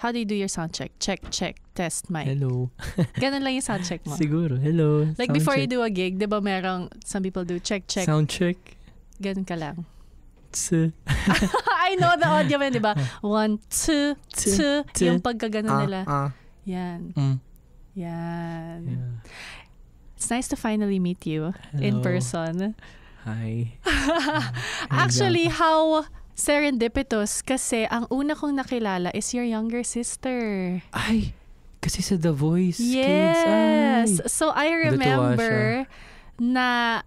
How do you do your sound check? Check, test, mic. Hello. Ganun lang yung sound check mo. Siguro, hello. Like sound before check. you do a gig, di ba merong, some people do check. Sound check. Ganun ka lang. I know the audio man, di ba? 1, 2, 2. Yung pagkaganon nila. Yan. Yan. Yeah. It's nice to finally meet you in person. Hi. Actually, how serendipitous kasi ang una kong nakilala is your younger sister. Ay, kasi sa The Voice Yes. Kids. Ay. So I remember na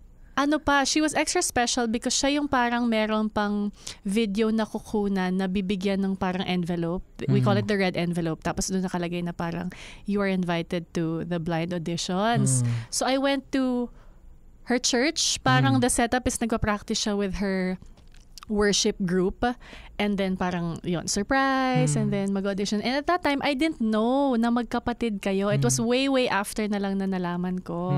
she was extra special because siya yung parang meron pang video na kukunan na bibigyan ng parang envelope. We call it the red envelope. Tapos doon nakalagay na parang you are invited to the blind auditions. So I went to her church. Parang the setup is nagpa-practice siya with her worship group, and then parang yon surprise, and then mag-audition. And at that time, I didn't know na magkapatid kayo. It was way after na lang na nalaman ko.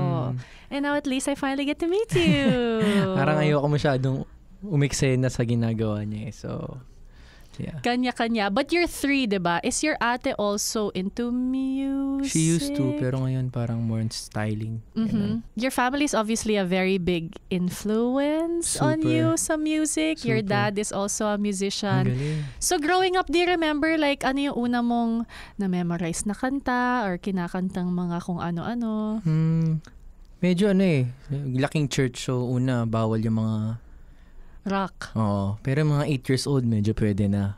And now at least I finally get to meet you. Parang ayoko masyadong umiksena sa ginagawa niya. So, yeah. Kanya-kanya. But you're 3, diba? Is your ate also into music? She used to, pero ngayon parang more on styling. Your family is obviously a very big influence on you sa music. Your dad is also a musician. So growing up, do you remember like ano yung una mong na-memorize na kanta or kinakantang mga kung ano-ano? Medyo laking church, so una, bawal yung mga rock. Oo. Pero mga 8 years old, medyo pwede na.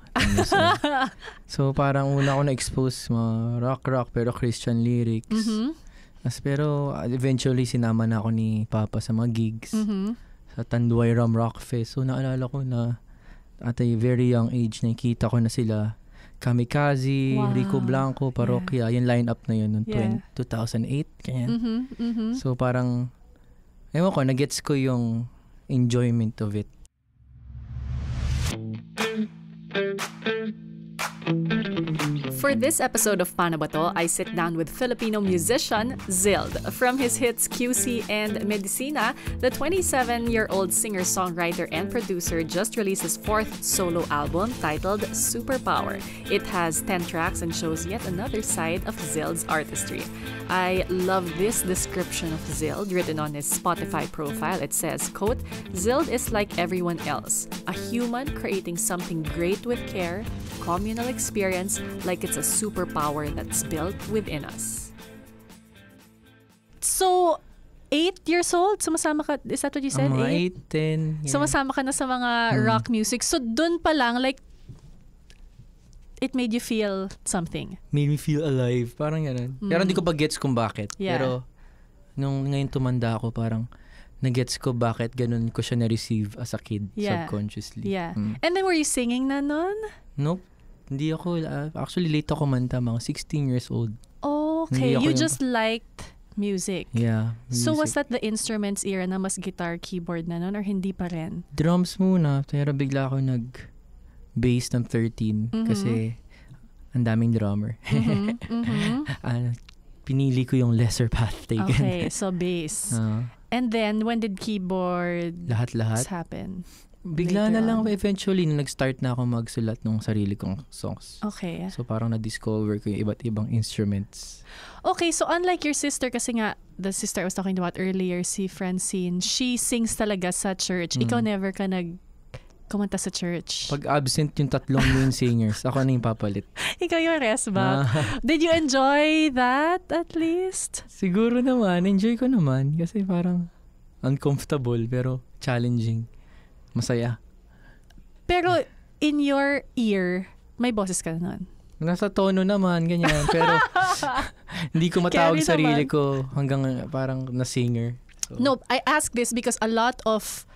So, parang una ko na-expose mga rock, pero Christian lyrics. Pero, eventually, sinama na ako ni Papa sa mga gigs. Sa Tanduay Ram Rock Fest. So, naalala ko na at a very young age, nakikita ko na sila. Kamikaze, Rico Blanco, Parokya. Yung line-up na yun noong 2008. Kaya. So, parang, ewan ko, nagets ko yung enjoyment of it. For this episode of Paano Ba To, I sit down with Filipino musician Zild. From his hits QC and Medicina, the 27-year-old singer-songwriter and producer just released his 4th solo album titled Superpower. It has 10 tracks and shows yet another side of Zild's artistry. I love this description of Zild written on his Spotify profile. It says, quote, "Zild is like everyone else, a human creating something great with care, communal experience, like it's a superpower that's built within us." So, 8 years old, sumasama ka, is that what you said? 8, 10. Yeah. Sumasama ka na sa mga rock music. So, dun pa lang, like, it made you feel something. Made me feel alive. Parang gano'n. Pero hindi ko pa gets kung bakit. Yeah. Pero, nung ngayon tumanda ako, parang na-gets ko bakit ganun ko siya na-receive as a kid subconsciously. Yeah. And then, were you singing na nun? Nope. Hindi ako, actually late ako manta, mga 16 years old. Oh, okay. You just liked music. Yeah. Music. So was that the instruments era na mas guitar, keyboard na nun or hindi pa rin? Drums muna, pero bigla ako nag-bass ng 13 kasi ang daming drummer. Pinili ko yung lesser path taken. Okay, so bass. And then, when did keyboard lahat happen? Bigla na lang eventually nung nag-start na ako magsulat ng sarili kong songs. Okay. So parang na-discover ko yung iba't ibang instruments. Okay, so unlike your sister, kasi nga, the sister I was talking about earlier, si Francine, she sings talaga sa church. Ikaw never ka kumanta sa church. Pag absent yung 3 main singers, ako na yung papalit. Ikaw yung rest back. Did you enjoy that at least? Siguro naman, enjoy ko naman. Kasi parang uncomfortable pero challenging. Masaya. Pero in your ear, may boses ka na nun. Nasa tono naman, ganyan. Pero hindi ko matawag sarili ko hanggang parang na singer. So. No, I ask this because a lot of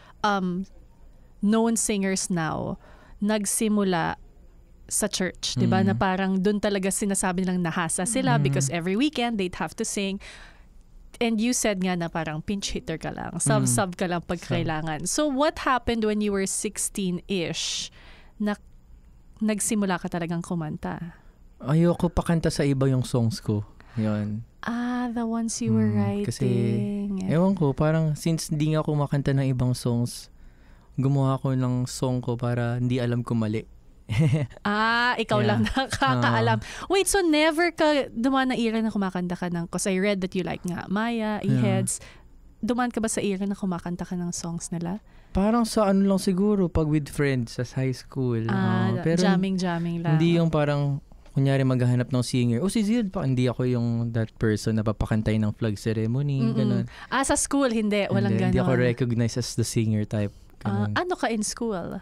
known singers now nagsimula sa church, 'di ba? Na parang doon talaga sinasabi nilang nahasa sila because every weekend they'd have to sing. And you said nga na parang pinch hitter ka lang, sub ka lang pag kailangan. So what happened when you were 16-ish na nagsimula ka talagang kumanta? Ayoko pa kanta sa iba yung songs ko. Yun. The ones you were writing. Kasi, ewan ko, parang since hindi nga ako makanta ng ibang songs, gumawa ko ng song ko para hindi alam ko mali. Ikaw lang nakakaalam. Wait, so never ka dumaan na era na kumakanta ka ng, because I read that you like nga Maya, E-Heads. Dumaan ka ba sa era na kumakanta ka ng songs nila? Parang sa ano lang siguro, pag with friends sa high school. Pero jamming lang. Hindi yung parang, kunyari maghahanap ng singer. Si Zild pa. Hindi ako yung that person na papakantay ng flag ceremony. Ganun. Sa school, hindi. Walang ganon. Hindi ako recognized as the singer type. Ano ka in school?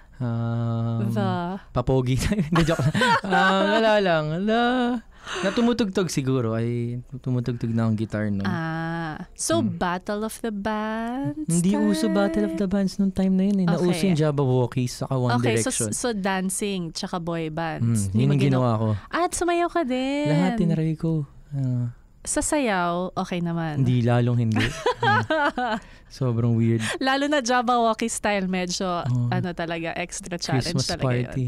Papogi. Hindi, joke. Wala lang. Natumutugtog siguro. Tumutugtog na ang guitar no. So Battle of the Bands? Hindi uso Battle of the Bands nung time na yun. Nauso yung Jabberwockies saka One Direction. So dancing tsaka boy bands. Yun yung ginawa ko. At sumayaw ka din. Lahat tinaray ko. Sa sayaw, okay naman. Hindi, lalong hindi. Sobrang weird. Lalo na Jabberwocky style, medyo talaga, extra challenge Christmas talaga party.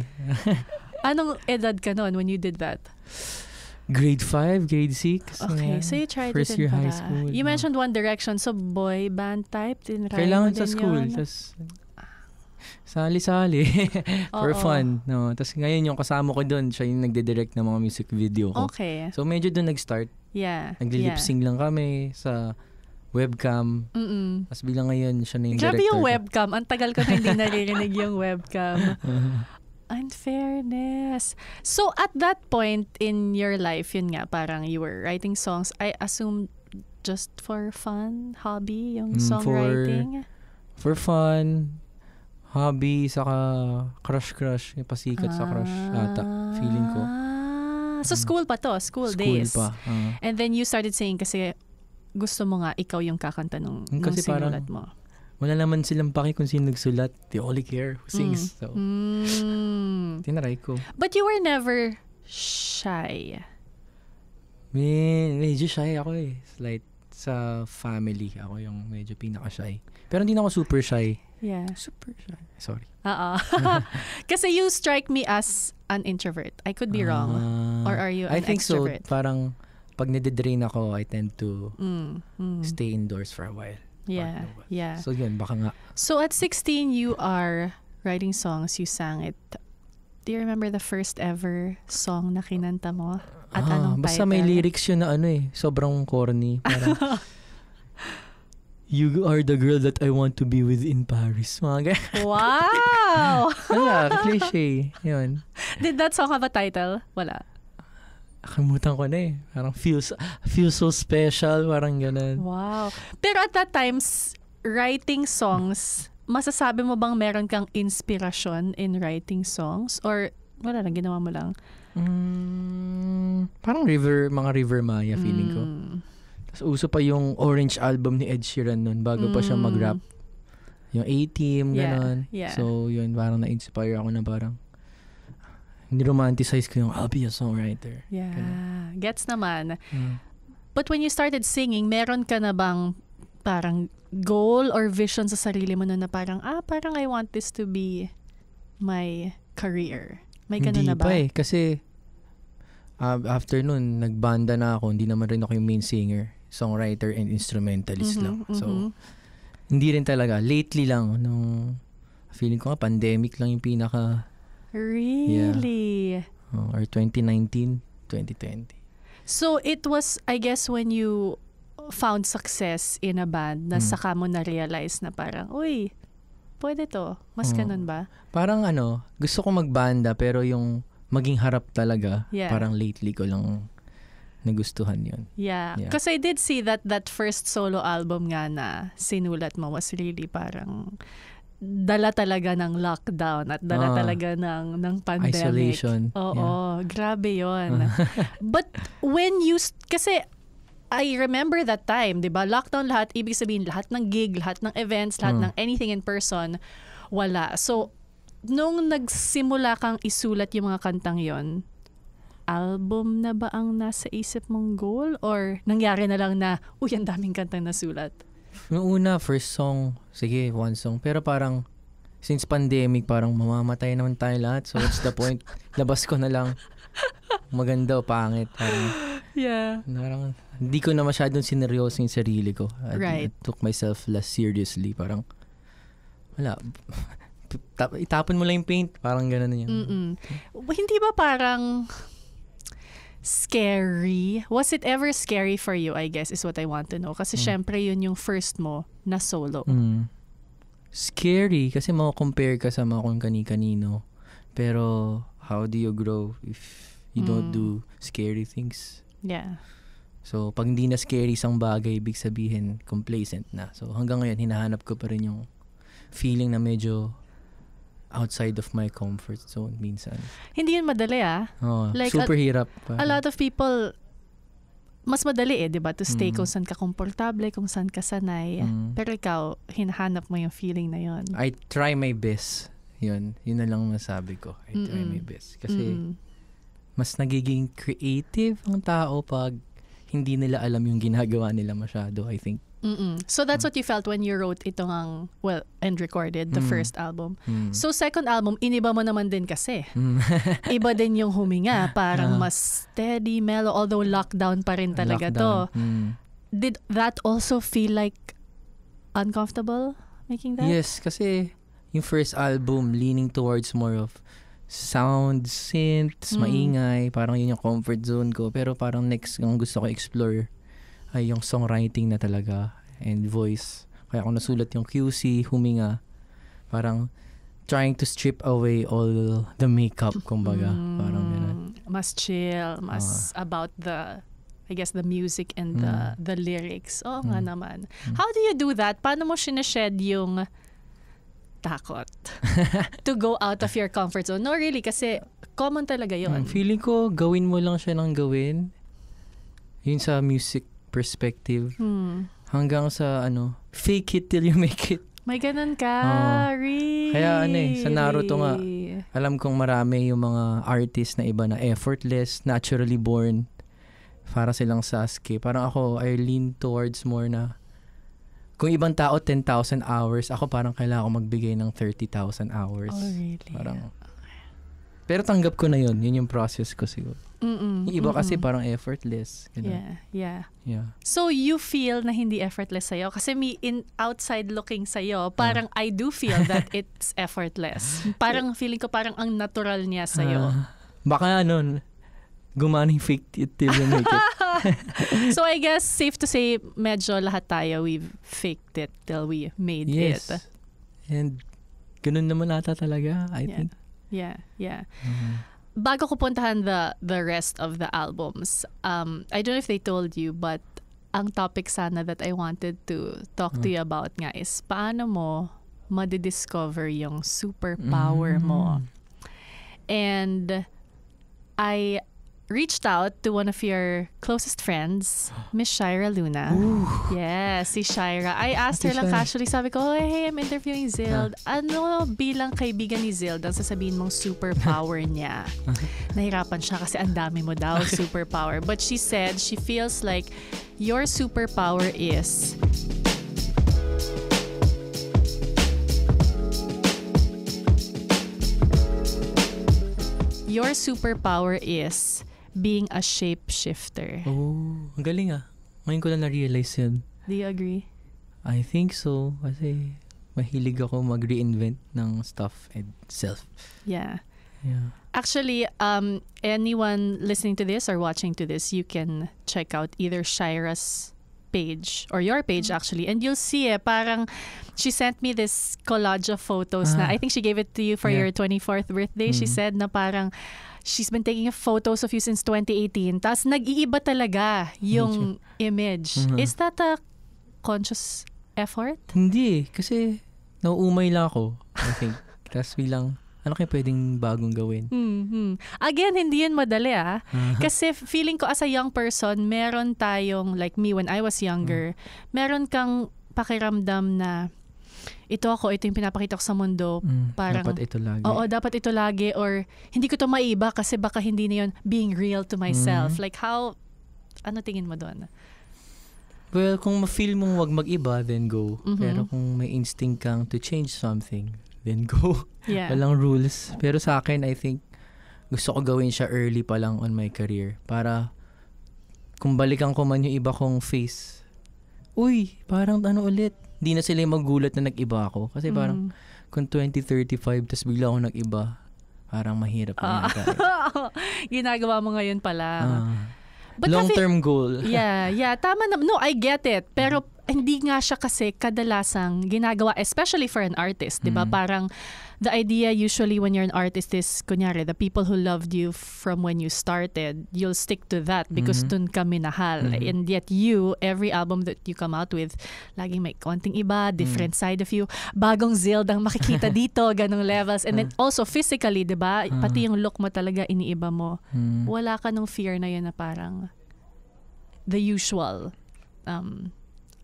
Anong edad ka noon when you did that? Grade 5, grade 6. Okay, so you tried first it year high school. You mentioned One Direction, so boy band type? Kailangan sa school. Tapos, sali-sali. For fun. No? Tapos ngayon yung kasama ko doon, siya yung nagde-direct ng mga music video ko. Okay. So medyo doon nag-start. Yeah. Nagli-lip-sync lang kami sa webcam. Tapos biglang ngayon siya na yung grabe director. Yung webcam. Ang tagal ko na hindi naririnig yung webcam. Unfairness. So at that point in your life, yun nga, parang you were writing songs. I assume just for fun, hobby, yung songwriting? For fun, hobby, saka crush, yung pasikat sa crush ata, feeling ko. So school pa to, school days. School pa. And then you started saying kasi gusto mo nga ikaw yung kakanta nung sinulat mo. Wala naman silang paki kung sino nagsulat. They only care who sings. So, tinaray ko. But you were never shy. Medyo shy ako eh. Like, sa family, ako yung medyo pinaka-shy. Pero hindi na ako super shy. Yeah. Super shy. Sorry. Kasi you strike me as an introvert. I could be wrong. Or are you an extrovert? I think so. Parang, pag nadidrain ako, I tend to stay indoors for a while. Yeah, yeah. So yun, baka nga. So at 16, you are writing songs. You sang it. Do you remember the first ever song na kinanta mo? At anong basta title? may lyrics yun na sobrang corny. Parang, you are the girl that I want to be with in Paris. Mga Wow! Wala, cliche. Yun. Did that song have a title? Wala. Kamutan ko na eh. Parang feel so special. Parang ganun. Wow. Pero at that time, writing songs, masasabi mo bang meron kang inspirasyon in writing songs? Or wala lang, ginawa mo lang? Parang mga River Maya feeling ko. Tapos uso pa yung Orange album ni Ed Sheeran nun bago pa siya mag-rap. Yung A-Team, ganun. Yeah. So yun, parang na-inspire ako na parang ni-romanticize ko yung I'll be a songwriter. Yeah. Okay. Gets naman. But when you started singing, meron ka na bang parang goal or vision sa sarili mo na parang, parang I want this to be my career? May ganun na ba? Hindi pa eh. Kasi after nun, nagbanda na ako. Hindi naman rin ako yung main singer. Songwriter and instrumentalist lang. So, hindi rin talaga. Lately lang, nung feeling ko nga, pandemic lang yung pinaka... Really? Yeah. Or 2019, 2020. So it was, I guess, when you found success in a band na saka mo na-realize na parang, uy, pwede to. Mas ganun ba? Parang gusto ko magbanda pero yung maging harap talaga, parang lately ko lang nagustuhan yun. Yeah. Because I did see that first solo album nga na sinulat mo was really parang... dala talaga ng lockdown at dala talaga ng pandemic. Isolation. Oo, grabe yon. But when you, kasi I remember that time, di ba? Lockdown lahat, ibig sabihin lahat ng gig, lahat ng events, lahat ng anything in person, wala. So, nung nagsimula kang isulat yung mga kantang yon, album na ba ang nasa isip mong goal? Or nangyari na lang na, ang daming kantang nasulat? Noong una, first song, sige, one song. Pero parang, since pandemic, parang mamamatay naman tayo lahat. So, what's the point? Labas ko na lang. Maganda o pangit. Parang, parang, hindi ko na masyadong sineryoso yung sarili ko. I took myself less seriously. Parang, wala. itapon mo lang yung paint. Parang gano'n na yun. Hindi ba parang scary? Was it ever scary for you, I guess, is what I want to know. Kasi syempre yun yung first mo na solo. Scary kasi mako-compare ka sa mga kung kani-kanino. Pero how do you grow if you don't do scary things? Yeah. So, pag hindi na scary isang bagay, ibig sabihin, complacent na. So, hanggang ngayon, hinahanap ko pa rin yung feeling na medyo outside of my comfort zone minsan. Hindi yun madali like super hirap. A lot of people, mas madali diba? To stay kung saan ka komportable, kung saan ka sanay. Pero ikaw, hinahanap mo yung feeling na yun. I try my best. Yun na lang masabi ko. I try my best. Kasi, mas nagiging creative ang tao pag hindi nila alam yung ginagawa nila masyado, I think. So that's what you felt when you wrote itong and recorded the first album. So second album, iniba mo naman din kasi. Iba din yung huminga, parang mas steady, mellow, although lockdown pa rin talaga to. Did that also feel like uncomfortable making that? Yes, kasi yung first album leaning towards more of sound, synths, maingay, parang yun yung comfort zone ko. Pero parang next ang gusto ko explore ay yung songwriting na talaga and voice. Kaya ako nasulat yung QC, huminga, parang trying to strip away all the makeup, kumbaga. Parang ganun. Mas chill, mas about the, I guess, the music and the lyrics. Oo nga naman. How do you do that? Paano mo sinashed yung takot to go out of your comfort zone? No, really, kasi common talaga yun. Feeling ko, gawin mo lang siya ng gawin. Yun sa music perspective. Hanggang sa, fake it till you make it. May ganun ka, really? Kaya sa Naruto nga, alam kong marami yung mga artist na iba na effortless, naturally born, para silang Sasuke. Parang ako, I lean towards more na kung ibang tao 10,000 hours, ako parang kailangan ko magbigay ng 30,000 hours. Oh, really? Parang, pero tanggap ko na yun. Yun yung process ko siguro. Yung iba kasi parang effortless. Yeah. Yeah. So you feel na hindi effortless sa'yo? Kasi outside looking sa'yo, parang I do feel that it's effortless. Parang feeling ko parang ang natural niya sa'yo. Baka gumana yung fake it till you make it. So I guess safe to say medyo lahat tayo we've faked it till we made it. And ganun naman ata talaga, I think. Yeah. Bago ko puntahan the rest of the albums, I don't know if they told you, but ang topic sana that I wanted to talk to you about nga is paano mo madidiscover yung superpower mo. And I reached out to one of your closest friends, Miss Shira Luna. Ooh. Yes, si Shira. I asked her lang casually, sabi ko, hey, I'm interviewing Zild. Ano bilang kaibigan ni Zild ang sasabihin mong superpower niya? Nahirapan siya kasi ang dami mo daw superpower. But she said she feels like your superpower is being a shapeshifter. Oh, ang galing Ngayon ko lang na-realize yun. Do you agree? I think so. Kasi mahilig ako mag-reinvent ng stuff and self. Yeah. Actually, anyone listening to this or watching to this, you can check out either Shira's page or your page actually, and you'll see parang she sent me this collage of photos na I think she gave it to you for your 24th birthday. She said na parang she's been taking photos of you since 2018. Tapos nag-iiba talaga yung image. Is that a conscious effort? Hindi. Kasi nauumay lang ako, I think. Tapos bilang, ano kayo pwedeng bagong gawin? Again, hindi yun madali Kasi feeling ko as a young person, meron tayong, like me when I was younger, meron kang pakiramdam na ito yung pinapakita ko sa mundo. Parang, dapat ito lagi. Oo, dapat ito lagi. Or, hindi ko to maiba kasi baka hindi na yun being real to myself. Like ano tingin mo doon? Well, kung ma-feel mong wag mag-iba, then go. Pero kung may instinct kang to change something, then go. Yeah. Walang rules. Pero sa akin, I think, gusto ko gawin siya early pa lang on my career. Para, kung balikan ko man yung iba kong face, uy, parang ulit. Di na sila magulat na nag-iba ako. Kasi parang kung 2035 tas bigla ako nag-iba, parang mahirap na yata. Ginagawa mo ngayon pala. But long-term goal. Yeah, tama na. No, I get it. Pero hindi nga siya kasi kadalasang ginagawa, especially for an artist, di ba? Parang the idea usually when you're an artist is, kunyari, the people who loved you from when you started, you'll stick to that because dun ka minahal. And yet you, every album that you come out with, laging may konting iba, different side of you, bagong Zild ang makikita dito, ganong levels. And then also physically, di ba? Pati yung look mo talaga, iniiba mo. Wala ka nung fear na yun na parang the usual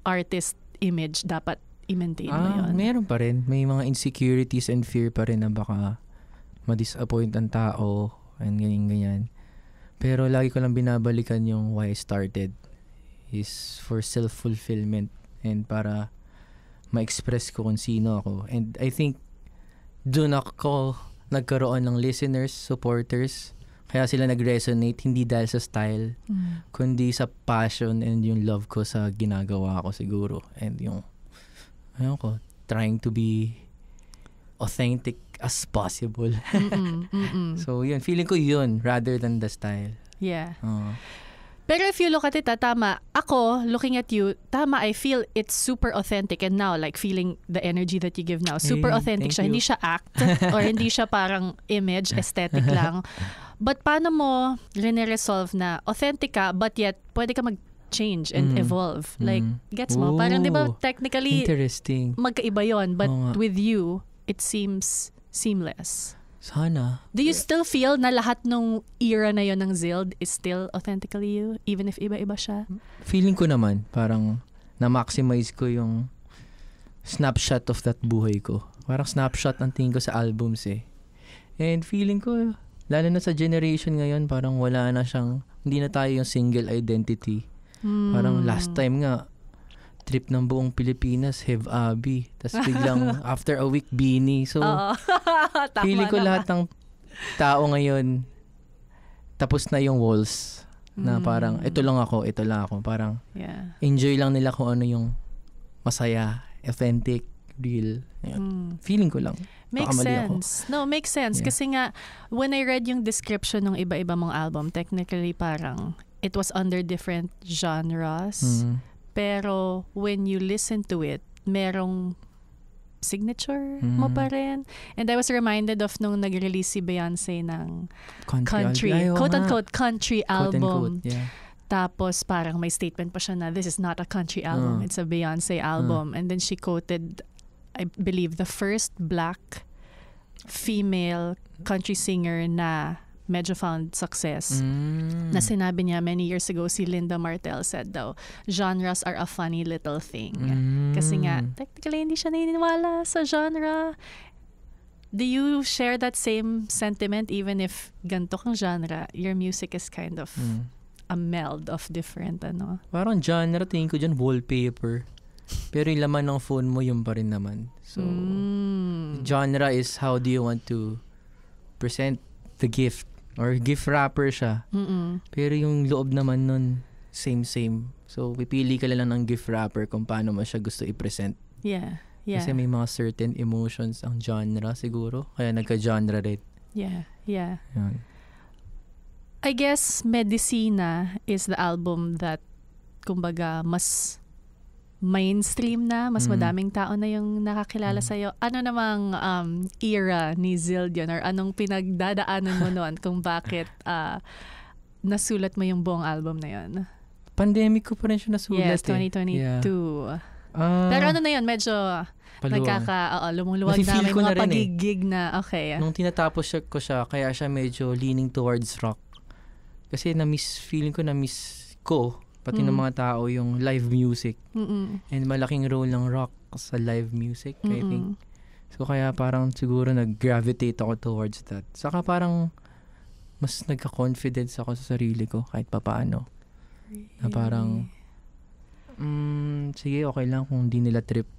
artist image dapat i-maintain mo yun. Meron pa rin. May mga insecurities and fear pa rin na baka ma-disappoint ang tao and ganyan. Pero lagi ko lang binabalikan yung why I started is for self-fulfillment and para ma-express ko kung sino ako. And I think doon ako nagkaroon ng listeners, supporters. Kaya sila nag-resonate, hindi dahil sa style, kundi sa passion and yung love ko sa ginagawa ko siguro. And yung, ayun ko, trying to be authentic as possible. So yun, feeling ko yun rather than the style. Yeah. Pero if you look at it, tama, ako, looking at you, tama, I feel it's super authentic and now, like feeling the energy that you give now, super authentic siya. You. Hindi siya act or hindi siya parang image, aesthetic lang. But paano mo line-resolve na authentic ka but yet pwede ka mag-change and evolve? Like, gets mo? Parang di ba technically interesting. Magkaiba yon but with you, it seems seamless. Sana. Do you still feel na lahat nung era na yon ng Zild is still authentically you? Even if iba-iba siya? Feeling ko naman, parang na-maximize ko yung snapshot of that buhay ko. Parang snapshot ang tingin ko sa albums eh. And feeling ko, lalo na sa generation ngayon, parang wala na siyang, hindi na tayo yung single identity. Parang last time nga, trip ng buong Pilipinas, Have Abby. Tapos biglang, after a week, Beanie. So, feeling ko lahat ng tao ngayon, tapos na yung walls. Na parang, ito lang ako. Parang, enjoy lang nila kung ano yung masaya, authentic, real. Feeling ko lang. Makes sense. No, makes sense. Yeah. Kasi nga, when I read yung description ng iba-iba mong album, technically parang it was under different genres. Pero when you listen to it, merong signature mo pa rin. And I was reminded of nung nag-release si Beyonce ng country quote-unquote country album. Yeah. Tapos parang may statement pa siya na this is not a country album, it's a Beyonce album. And then she quoted, I believe, the first black female country singer na medyo found success. Na sinabi niya many years ago, si Linda Martel said daw, genres are a funny little thing. Kasi nga, technically hindi siya naniniwala sa genre. Do you share that same sentiment even if ganito kang genre, your music is kind of a meld of different ano? Parang genre, tingin ko dyan, wallpaper. Pero yung laman ng phone mo, yun pa rin naman. So, genre is how do you want to present the gift. Or gift wrapper siya. Pero yung loob naman nun, same. So, pipili ka lang ng gift wrapper kung paano mo siya gusto i-present. Yeah. Kasi may mga certain emotions ang genre siguro. Kaya nagka-genre rin. Yeah. Yan. I guess Medicina is the album that, kumbaga, mas mainstream na, mas madaming tao na yung nakakilala sa'yo. Ano namang era ni Zild yun? Or anong pinagdadaanan mo noon kung bakit nasulat mo yung buong album na yun? Pandemic ko pa rin siya nasulat. Yes, 2022. Yeah. Pero ano na yun, medyo lumuluwag na may mga pagigig na, okay. Nung tinatapos ko siya, kaya siya medyo leaning towards rock. Kasi feeling ko na-miss ko pati ng mga tao yung live music. And malaking role ng rock sa live music, I think. So kaya parang siguro nag-gravitate ako towards that. Saka parang mas nagka-confidence ako sa sarili ko kahit papaano. Na parang sige, okay lang kung di nila trip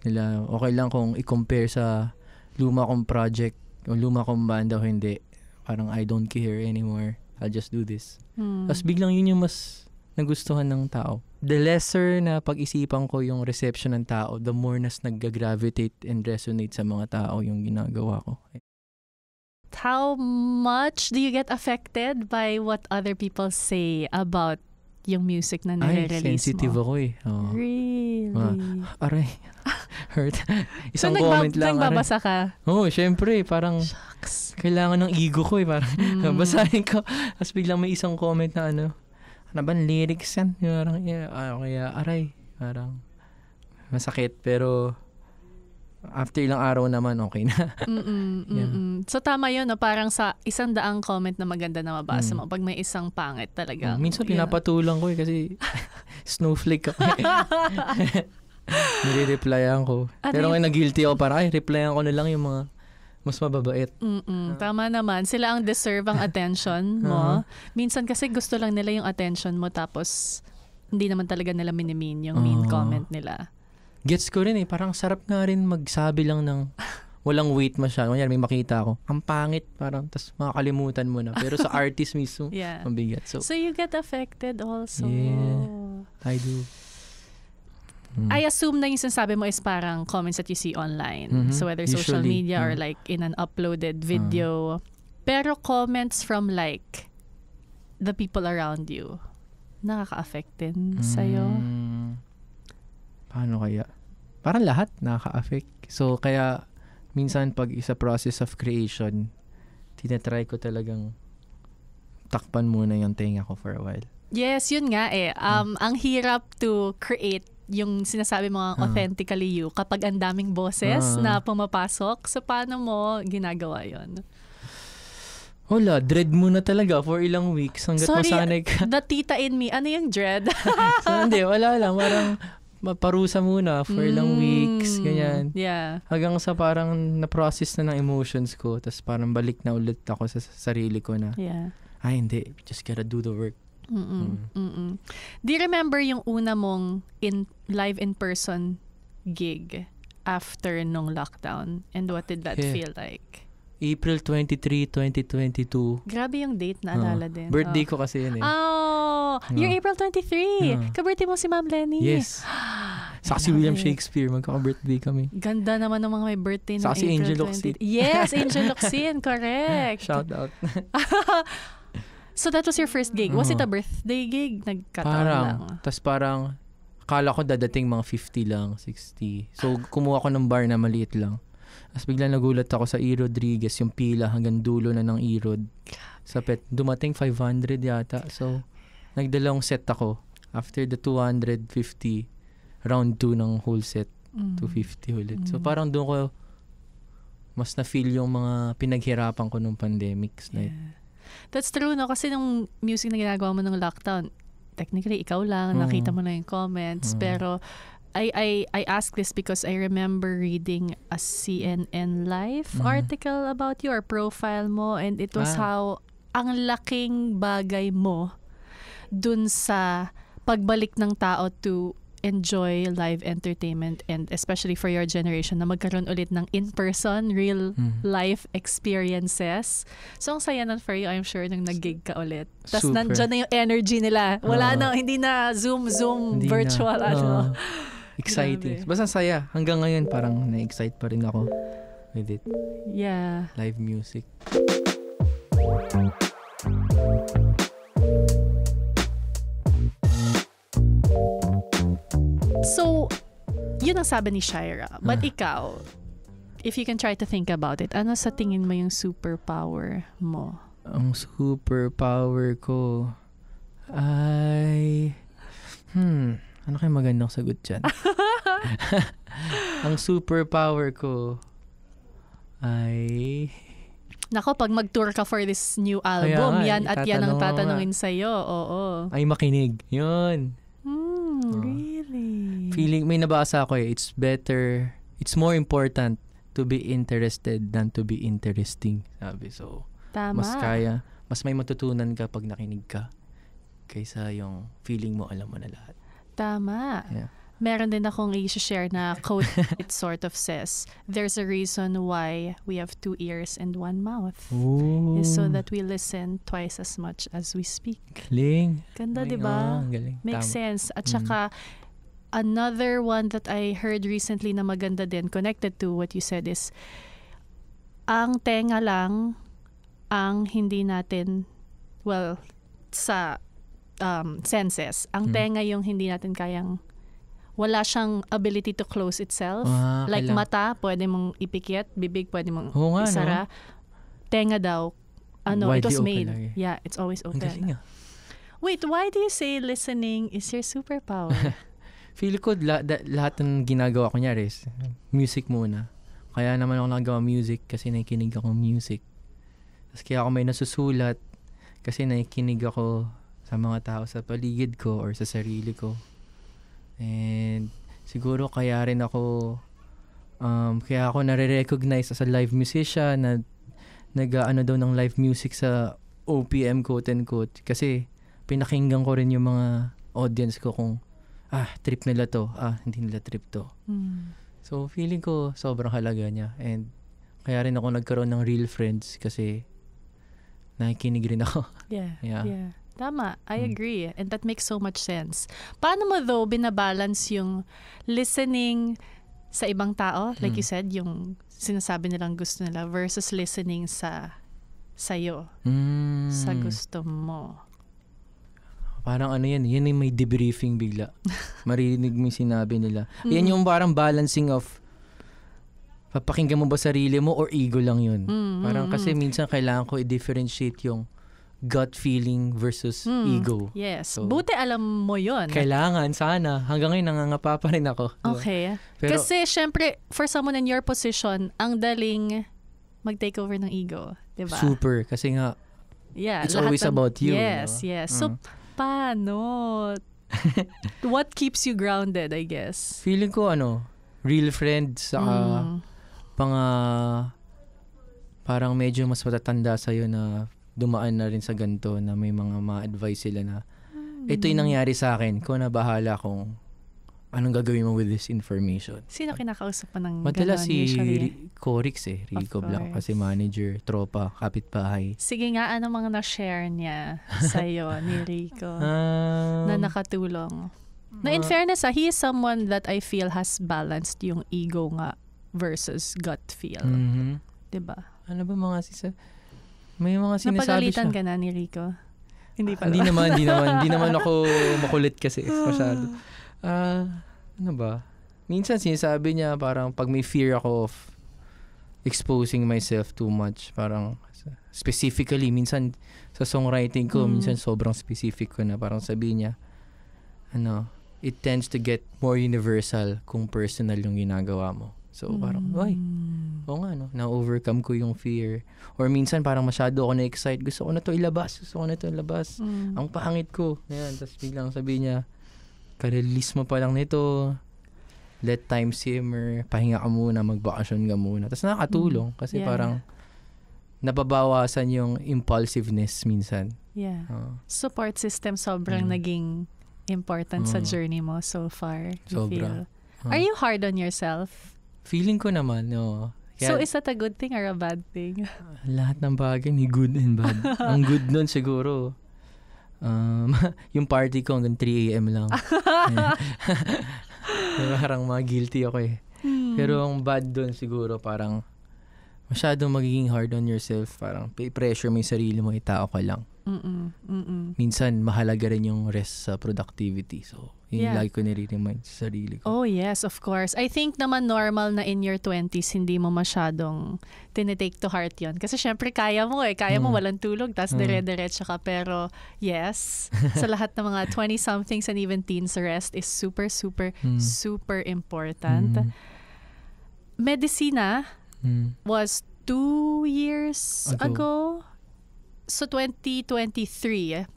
nila. Okay lang kung i-compare sa luma kong project o luma kong banda o hindi. Parang I don't care anymore. I'll just do this. Tapos biglang yun yung mas nagustuhan ng tao. the lesser na pag-isipan ko yung reception ng tao, the more nas nag-gravitate and resonate sa mga tao yung ginagawa ko. How much do you get affected by what other people say about yung music na nire-release mo? Sensitive ako eh. Oh. Really? Aray. Hurt. Isang so, comment lang. nagbabasa ka? Syempre. Parang Shucks. kailangan ng ego ko eh. Parang basahin ko. Tapos biglang may isang comment na ano ba lyrics yan? Parang, kaya aray. Parang masakit. Pero after ilang araw naman, okay na. So, tama yun, no? Parang sa 100 comment na maganda na mabasa mo, pag may isang pangit talaga. Minsan pinapatulang ko eh, kasi snowflake ako. Nire-replyan ko. Pero ngayon na-guilty ako, parang replyan ko na lang yung mga mas mababait. Tama naman. Sila ang deserve ang attention mo. Minsan kasi gusto lang nila yung attention mo, tapos hindi naman talaga nila minimin yung mean comment nila. Gets ko rin eh. Parang sarap nga rin magsabi lang ng walang weight masyado. Kanyari may makita ako, ang pangit. Parang, tas makakalimutan mo na. Pero sa artist mismo, mabigat. So you get affected also. Yeah, I do. I assume na yung sinasabi mo is parang comments that you see online. So whether social media or like in an uploaded video. Pero comments from like the people around you, nakaka-affect din sa'yo? Paano kaya? Parang lahat nakaka-affect. So, kaya minsan pag isa process of creation, tinatry ko talagang takpan muna yung tenga ko for a while. Yes, yun nga eh. Ang hirap to create yung sinasabi mo authentically you kapag ang daming boses na pumapasok. So, paano mo ginagawa yun? Wala, dread muna talaga for ilang weeks hanggat masanay ka. The tita in me, ano yung dread? So, hindi, wala lang. Parang parusa muna for ilang weeks, ganyan. Yeah. Hanggang sa parang na-process na ng emotions ko, tapos parang balik na ulit ako sa sarili ko na, hindi, just gotta do the work. Do you remember yung una mong live in-person gig after nung lockdown? And what did that feel like? April 23, 2022. Grabe yung date, naalala din. Birthday ko kasi yun eh. You're April 23. Ka-birthday mo si Ma'am Lenny. Yes. Sa si William Shakespeare, magkaka-birthday kami. Ganda naman ng mga may birthday na April 23. Sa si Angel Locsin. Yes, Angel Locsin, correct. Shout out. So that was your first gig. Was it a birthday gig? Nagkataon lang. Tapos parang, akala ko dadating mga 50 lang, 60. So kumuha ko ng bar na maliit lang. Tapos biglang nagulat ako sa E. Rodriguez, yung pila hanggang dulo na ng E. Rod. Sa pet, dumating 500 yata. So, nagdalawang set ako. After the 250, round 2 ng whole set, 250 ulit. So, parang doon ko mas na-feel yung mga pinaghirapan ko nung pandemic. That's true, no? Kasi nung music na ginagawa mo ng lockdown, technically, ikaw lang, nakita mo na yung comments, pero I ask this because I remember reading a CNN Life article about you or profile mo, and it was how ang laking bagay mo dun sa pagbalik ng tao to enjoy live entertainment, and especially for your generation na magkaroon ulit ng in-person, real life experiences. So, ang saya nun for you, I'm sure, nung nag-gig ka ulit. Tapos nandyan na yung energy nila. Wala na, hindi na Zoom, hindi virtual, exciting. Basta saya. Hanggang ngayon, parang na-excite pa rin ako with it. Yeah. Live music. So, yun ang sabi ni Shira. But ikaw, if you can try to think about it, ano sa tingin mo yung superpower mo? Ang superpower ko ay... ano kayo magandang sagot dyan? Ang superpower ko ay... Nako, pag mag-tour ka for this new album, yan at yan ang tatanungin sa'yo. Oo. Ay makinig. Yun. Really? Feeling, may nabasa ako eh. It's more important to be interested than to be interesting. Sabi. So, tama. Mas may matutunan ka pag nakinig ka kaysa yung feeling mo, alam mo na lahat. Tama. Yeah. meron din akong i-share na quote. It sort of says, there's a reason why we have 2 ears and 1 mouth. Ooh. Is so that we listen twice as much as we speak. Galing. Ganda, Galing, di ba? galing. Makes Tama. sense. At saka, another one that I heard recently na maganda din, connected to what you said is, ang tenga lang ang hindi natin, well, sa senses. Ang tenga yung hindi natin kayang, wala siyang ability to close itself. Like mata, pwede mong ipikit, bibig, pwede mong isara. No? Tenga daw, it was made. Lagi. Yeah, it's always open. Wait, why do you say listening is your superpower? Feel ko lahat ng ginagawa ko niya is music muna. Kaya naman ako nagawa music kasi nakikinig ako music. Tapos kaya ako may nasusulat kasi nakikinig ako sa mga tao sa paligid ko or sa sarili ko. And siguro kaya rin ako kaya ako nare-recognize as a live musician na nag-ano daw ng live music sa OPM quote and quote kasi pinakinggan ko rin yung mga audience ko kung trip nila to, hindi nila trip to. So feeling ko sobrang halaga niya and kaya rin ako nagkaroon ng real friends kasi nakikinig rin ako. Yeah. Tama, I agree. And that makes so much sense. Paano mo though binabalance yung listening sa ibang tao, like you said, yung sinasabi nilang gusto nila versus listening sa sa'yo, sa gusto mo? Parang yan yung may debriefing bigla. Marinig mo yung sinabi nila. Yan yung parang balancing of papakinggan mo ba sarili mo or ego lang yun. Parang kasi minsan kailangan ko i-differentiate yung gut feeling versus ego. Yes. So, buti alam mo yun. Kailangan, sana. Hanggang ngayon, nangangapa pa rin ako. Okay. Pero, kasi, syempre, for someone in your position, ang daling mag-take over ng ego. Diba? Super. Kasi nga, it's always about you. Yes, yes. So, paano? What keeps you grounded, I guess? Feeling ko, real friends, saka, parang medyo mas matatanda sa'yo na dumaan na rin sa ganito na may mga ma-advise sila na ito yung nangyari sa akin, ko na bahala kung anong gagawin mo with this information. Sino kinakausap mo ng madalas gano'n si Corix Rico Blanc kasi manager, tropa, kapitbahay. Sige nga, ano mga na-share niya sa'yo ni Rico na nakatulong? Na in fairness, he is someone that I feel has balanced yung ego nga versus gut feel. Diba? Ano ba mga may mga sinasabi napagalitan siya. Ka na ni Rico? Hindi pa. Hindi naman ako makulit kasi masyado. Ano ba? Minsan sinasabi niya parang pag may fear ako of exposing myself too much, parang specifically minsan sa songwriting ko, minsan sobrang specific ko na parang sabi niya it tends to get more universal kung personal yung ginagawa mo. So, parang, na-overcome ko yung fear. Or minsan, parang masyado ako na-excite. Gusto ko na to ilabas. Ang pangit ko. Ayan, tapos biglang sabi niya, ka-release mo pa lang nito. Let time simmer. Pahinga ka muna. Magbakasyon ka muna. Tapos nakakatulong. Kasi parang, nababawasan yung impulsiveness minsan. Yeah. Support system sobrang naging important sa journey mo so far. Sobra. Are you hard on yourself? Feeling ko naman, So, is that a good thing or a bad thing? Lahat ng bagay may good and bad. Ang good nun siguro, yung party ko hanggang 3 a.m. lang. Parang guilty ako eh. Pero ang bad dun siguro, parang masyadong magiging hard on yourself. Parang pressure mo yung sarili mo, itao ka lang. Minsan, mahalaga rin yung rest sa productivity. So, yun lagi ko nire-remind sa sarili ko. Oh yes, of course. I think naman normal na in your 20s, hindi mo masyadong tinitake to heart yon. Kasi syempre kaya mo Kaya mo walang tulog, tas dire-diretso ka. Pero yes, sa lahat ng mga 20-somethings and even teens, rest is super, super, super important. Medicina was 2 years ago. So 2023,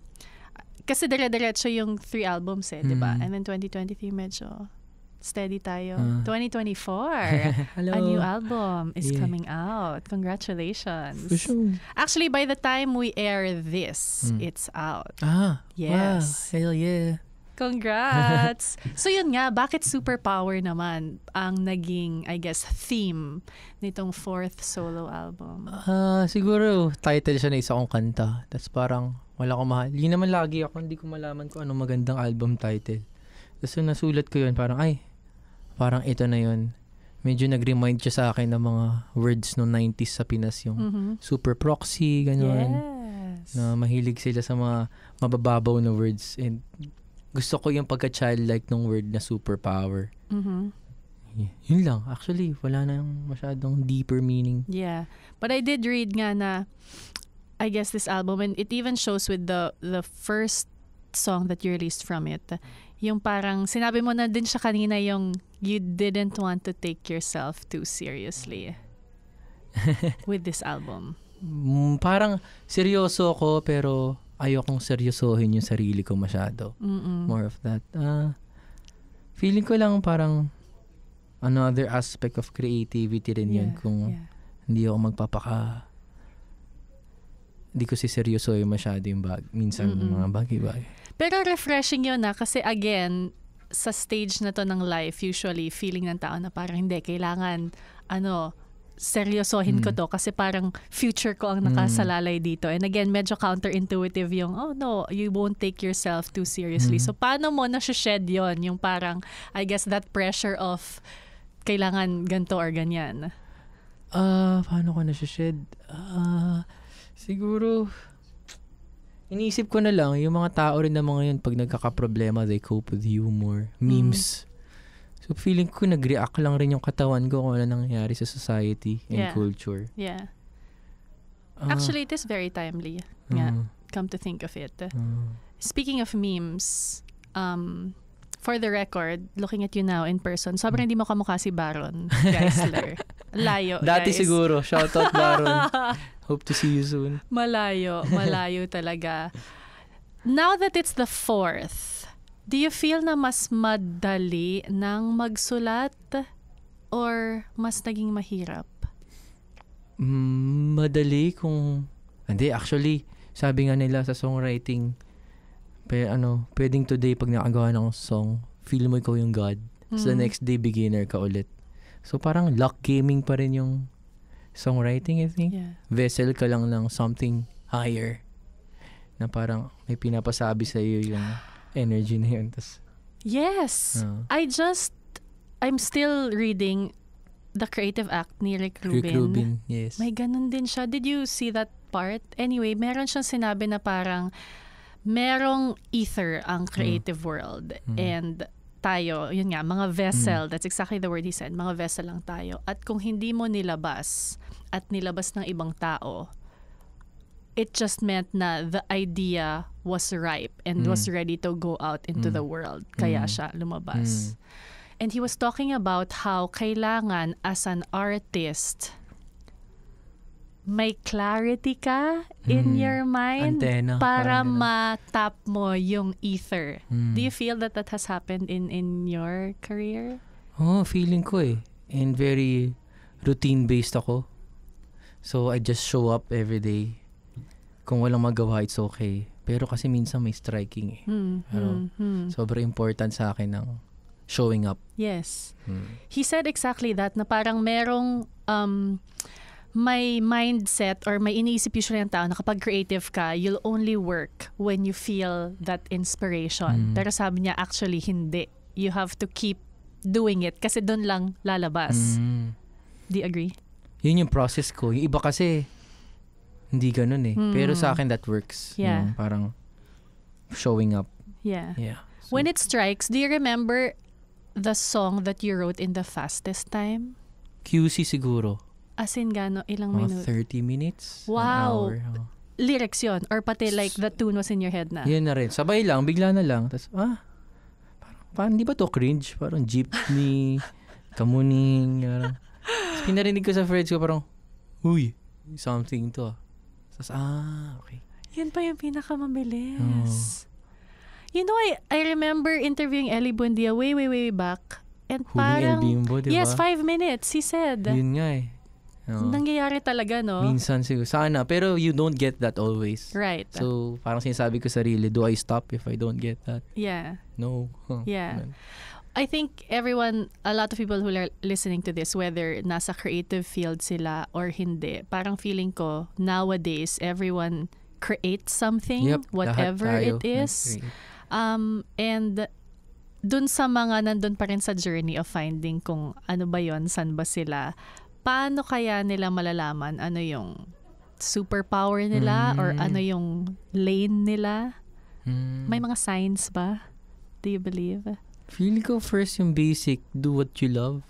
kasi dire-diretso yung 3 albums di ba? And then 2023 medyo steady tayo. 2024, a new album is coming out. Congratulations. For sure. Actually, by the time we air this, it's out. Yes. Wow. Hell yeah. Congrats! So yun nga, bakit Superpower naman ang naging, I guess, theme nitong 4th solo album? Siguro, title siya na isa kong kanta. Tapos parang, wala akong mahal. Hindi naman lagi ako, hindi ko malaman kung anong magandang album title. Tapos nasulat ko yun, parang, parang ito na yun. Medyo nag-remind siya sa akin ng mga words no 90s sa Pinas, yung super proxy, gano'n. Yes. Na mahilig sila sa mga mabababaw na words. And gusto ko yung pagka-childlike ng word na superpower. Yun lang. Actually, wala na yung masyadong deeper meaning. Yeah. But I did read nga na, I guess this album, and it even shows with the first song that you released from it, yung parang, sinabi mo na din siya kanina yung you didn't want to take yourself too seriously with this album. Parang seryoso ako pero ayokong seryosohin yung sarili ko masyado. More of that. Feeling ko lang parang another aspect of creativity rin yun kung hindi ako hindi ko siseryosohin masyado yung minsan mga bagay-bagay. Pero refreshing yun kasi again, sa stage na to ng life, usually feeling ng tao na parang hindi, kailangan seryosohin ko to kasi parang future ko ang nakasalalay dito. And again, medyo counterintuitive yung, oh no, you won't take yourself too seriously. So paano mo na-shed yon yung parang, I guess, that pressure of kailangan ganto or ganyan? Paano ko na-shed? Siguro, iniisip ko na lang, yung mga tao rin na mga yun, pag nagkakaproblema, they cope with humor, memes. So, feeling ko, nag-react lang rin yung katawan ko kung ano nangyayari sa society and culture. Yeah. Actually, it is very timely. Come to think of it. Speaking of memes, for the record, looking at you now in person, sobrang hindi mo kamukha si Baron Geisler. Layo, Dati guys. siguro. Shoutout, Baron. Hope to see you soon. Malayo talaga. Now that it's the 4th, do you feel na mas madali nang magsulat or mas naging mahirap? Madali kung... Hindi, actually, sabi nga nila sa songwriting, pwedeng today pag nakagawa ng song, feel mo ikaw yung God. So the next day, beginner ka ulit. So parang luck gaming pa rin yung songwriting, I think. Yeah. Vessel ka lang ng something higher na parang may pinapasabi sa iyo yung energy na yun. Yes. I'm still reading The Creative Act ni Rick Rubin. Yes. May ganun din siya. Did you see that part? Anyway, meron siyang sinabi na parang merong ether ang creative world. And tayo, yun nga, mga vessel, that's exactly the word he said, mga vessel lang tayo. At kung hindi mo nilabas at nilabas ng ibang tao, it just meant na the idea was ripe and was ready to go out into the world. Kaya siya lumabas. And he was talking about how kailangan as an artist, may clarity ka in your mind Antena, para ma-tap mo yung ether. Do you feel that has happened in your career? Feeling ko And very routine-based ako. So, I just show up every day. Kung walang magawa, it's okay. Pero kasi minsan may striking Pero sobrang important sa akin ng showing up. Yes. He said exactly that, na parang merong may mindset or may iniisip usually ng tao na kapag creative ka, you'll only work when you feel that inspiration. Pero sabi niya, actually, hindi. You have to keep doing it kasi doon lang lalabas. Do you agree? Yun yung process ko. Yung iba kasi, hindi ganun Pero sa akin, that works. Yeah. Parang showing up. Yeah. So, when it strikes, do you remember the song that you wrote in the fastest time? QC siguro. As in, ilang minutes? 30 minutes? Wow. An hour. Lyrics yun? Or pati like the tune was in your head na? Yun na rin. Sabay lang, bigla na lang. Tapos, parang di ba to cringe? Parang jeepney, kamuning. Tapos pinarinig ko sa friends ko parang, uy, something to. Tapos, okay. Yun pa yung pinakamabilis. You know, I remember interviewing Ellie Buendia way back. And Huling parang, El Bimbo, di ba? yes, 5 minutes, he said. Yun nga Nangyayari talaga, no? Minsan siguro. Sana. Pero you don't get that always. Right. So, parang sinasabi ko sarili, do I stop if I don't get that? Yeah. No. Yeah. I think a lot of people who are listening to this, whether nasa creative field sila or hindi, parang feeling ko, nowadays, everyone creates something, whatever it is. And dun sa mga nandun pa rin sa journey of finding kung ano ba yon, saan ba sila, paano kaya nila malalaman ano yung superpower nila or ano yung lane nila? May mga signs ba? Do you believe? Feeling ko first yung basic, do what you love.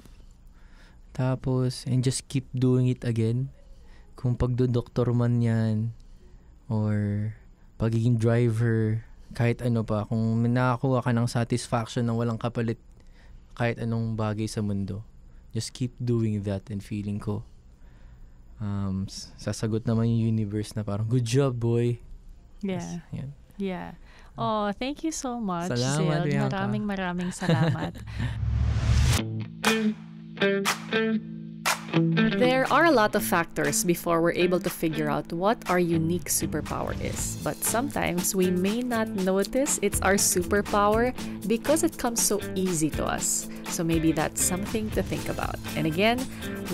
Tapos, and just keep doing it again. Kung pagdodoktor man yan, or pagiging driver, kahit ano pa, kung nakakuha ka ng satisfaction na walang kapalit kahit anong bagay sa mundo, just keep doing that. And feeling ko sasagot naman yung universe na parang, good job, boy. Yeah. Yan. Yeah. Oh, thank you so much, Salamat, Zil. Maraming salamat. There are a lot of factors before we're able to figure out what our unique superpower is. But sometimes we may not notice it's our superpower because it comes so easy to us. So maybe that's something to think about. And again,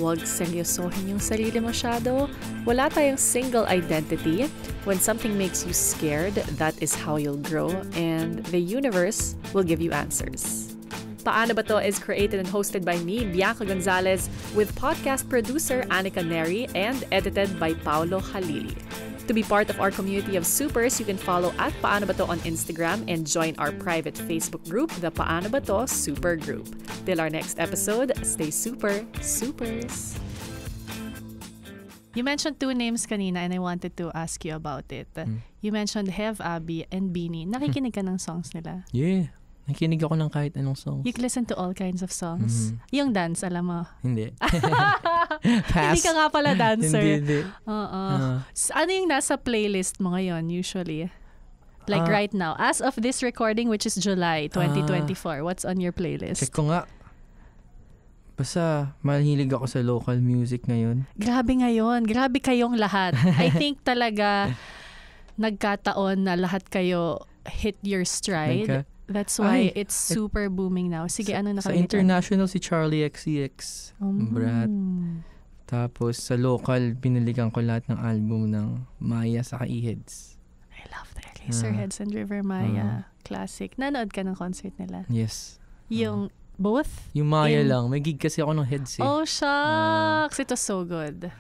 huwag seryosohin yung sarili masyado. Wala tayong single identity. When something makes you scared, that is how you'll grow, and the universe will give you answers. Paano Ba To is created and hosted by me, Bianca Gonzalez, with podcast producer Anika Neri and edited by Paolo Halili. To be part of our community of supers, you can follow at Paano Ba To on Instagram and join our private Facebook group, the Paano Ba To Super Group. Till our next episode, stay super, supers! You mentioned two names kanina and I wanted to ask you about it. You mentioned Hev, Abby, and Beanie. Nakikinig ka ng songs nila? Yeah. Nakikinig ako ng kahit anong songs. You listen to all kinds of songs? Yung dance, alam mo? Hindi. Hindi ka nga pala dancer. Hindi. Ano yung nasa playlist mo ngayon usually? Like right now. As of this recording, which is July 2024, what's on your playlist? Check ko nga. Basta mahilig ako sa local music ngayon. Grabe ngayon. Grabe kayong lahat. I think talaga nagkataon na lahat kayo hit your stride. That's why it's super booming now. Sige, ano Sa nakalimutan? international, si Charlie XCX. Brat. Tapos sa local, pinalikan ko lahat ng album ng Maya sa Iheads. I love the Eraserheads and River Maya. Classic. Nanood ka ng concert nila? Yes. Yung both? Yung Maya lang. May gig kasi ako ng Heads eh. Oh, shucks! It was so good.